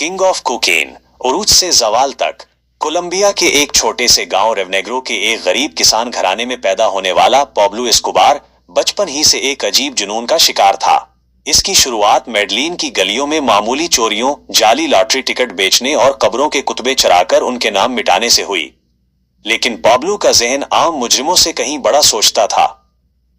King of cocaine, उरूज से जवाल तक। कोलंबिया के एक छोटे से गांव रेवनेग्रो के एक गरीब किसान घराने में पैदा होने वाला पाब्लो एस्कोबार बचपन ही से एक अजीब जुनून का शिकार था। इसकी शुरुआत मेडलिन की गलियों में मामूली चोरियों, जाली लॉटरी टिकट बेचने और कब्रों के कुतबे चराकर उनके नाम मिटाने से हुई। लेकिन पाब्लो का जहन आम मुजरिमों से कहीं बड़ा सोचता था।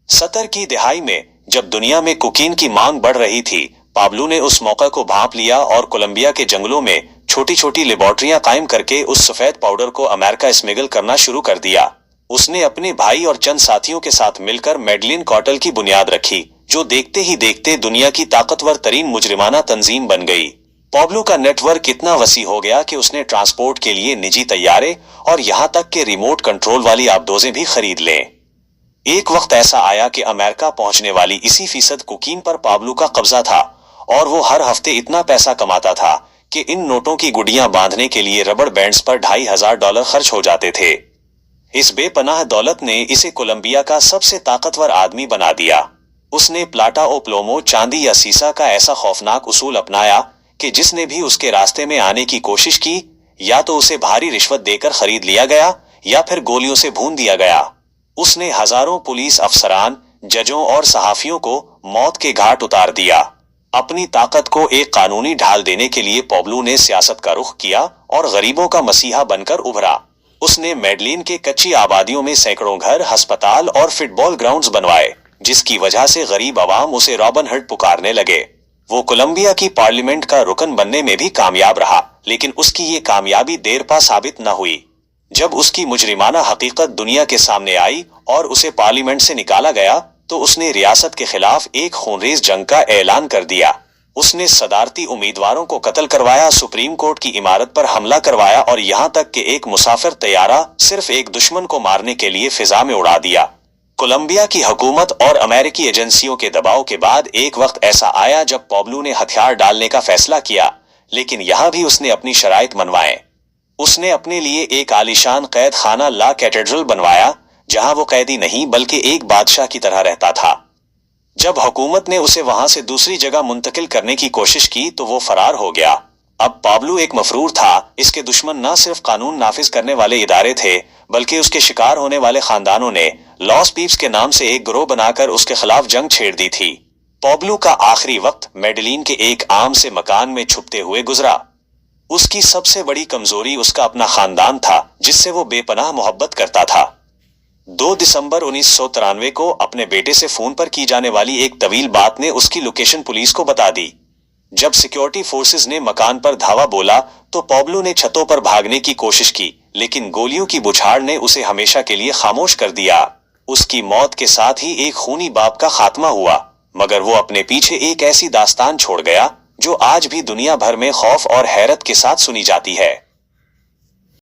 70 की दहाई में जब दुनिया में कोकीन की मांग बढ़ रही थी, पाब्लो ने उस मौका को भांप लिया और कोलंबिया के जंगलों में छोटी छोटी लेबोरेटरियां कायम करके उस सफेद पाउडर को अमेरिका स्मगल करना शुरू कर दिया। उसने अपने भाई और चंद साथियों के साथ मिलकर मेडलिन कार्टेल की बुनियाद रखी, जो देखते ही देखते दुनिया की ताकतवर तरीन मुजरिमाना तंजीम बन गई। पाब्लो का नेटवर्क इतना वसी हो गया कि उसने ट्रांसपोर्ट के लिए निजी तैयारे और यहां तक कि रिमोट कंट्रोल वाली आबदोजें भी खरीद लें। एक वक्त ऐसा आया कि अमेरिका पहुंचने वाली इसी फीसद कोकीन पर पाब्लो का कब्जा था और वो हर हफ्ते इतना पैसा कमाता था कि इन नोटों की गुड़ियां बांधने के लिए रबड़ बैंड्स पर $2500 खर्च हो जाते थे। इस बेपनाह दौलत ने इसे कोलंबिया का सबसे ताकतवर आदमी बना दिया। उसने प्लाटा ओ प्लोमो, चांदी या सीसा का ऐसा खौफनाक उसूल अपनाया कि जिसने भी उसके रास्ते में आने की कोशिश की, या तो उसे भारी रिश्वत देकर खरीद लिया गया या फिर गोलियों से भून दिया गया। उसने हजारों पुलिस अफसरान, जजों और सहाफियों को मौत के घाट उतार दिया। अपनी ताकत को एक कानूनी ढाल देने के लिए पाब्लो ने सियासत का रुख किया और गरीबों का मसीहा बनकर उभरा। उसने मेडलिन के कच्ची आबादियों में सैकड़ों घर, अस्पताल और फुटबॉल ग्राउंड्स बनवाए, जिसकी वजह से गरीब आवाम उसे रॉबिन हुड पुकारने लगे। वो कोलंबिया की पार्लियामेंट का रुकन बनने में भी कामयाब रहा, लेकिन उसकी ये कामयाबी देर पा साबित न हुई। जब उसकी मुजरिमाना हकीकत दुनिया के सामने आई और उसे पार्लियामेंट से निकाला गया, तो उसने रियासत के खिलाफ एक खूनरेज जंग का ऐलान कर दिया। उसने सदारती उम्मीदवारों को कत्ल करवाया, सुप्रीम कोर्ट की इमारत पर हमला करवाया और यहां तक कि एक मुसाफिर तैयारा सिर्फ एक दुश्मन को मारने के लिए फिजा में उड़ा दिया। कोलंबिया की हुकूमत और अमेरिकी एजेंसियों के दबाव के बाद एक वक्त ऐसा आया जब पाब्लो ने हथियार डालने का फैसला किया, लेकिन यहां भी उसने अपनी शराइत मनवाए। उसने अपने लिए एक आलीशान कैद खाना ला कैथेड्रल बनवाया, जहां वो कैदी नहीं बल्कि एक बादशाह की तरह रहता था। जब हुकूमत ने उसे वहां से दूसरी जगह मुंतकिल करने की कोशिश की तो वो फरार हो गया। अब पाब्लो एक मफरूर था। इसके दुश्मन न सिर्फ कानून नाफिज करने वाले इदारे थे, बल्कि उसके शिकार होने वाले खानदानों ने लॉस पीप्स के नाम से एक गिरोह बनाकर उसके खिलाफ जंग छेड़ दी थी। पाब्लो का आखिरी वक्त मेडलिन के एक आम से मकान में छुपते हुए गुजरा। उसकी सबसे बड़ी कमजोरी उसका अपना खानदान था, जिससे वो बेपनाह मोहब्बत करता था। 2 दिसंबर 1993 को अपने बेटे से फोन पर की जाने वाली एक तवील बात ने उसकी लोकेशन पुलिस को बता दी। जब सिक्योरिटी फोर्सेस ने मकान पर धावा बोला तो पाब्लो ने छतों पर भागने की कोशिश की, लेकिन गोलियों की बुछाड़ ने उसे हमेशा के लिए खामोश कर दिया। उसकी मौत के साथ ही एक खूनी बाप का खात्मा हुआ, मगर वो अपने पीछे एक ऐसी दास्तान छोड़ गया जो आज भी दुनिया भर में खौफ और हैरत के साथ सुनी जाती है।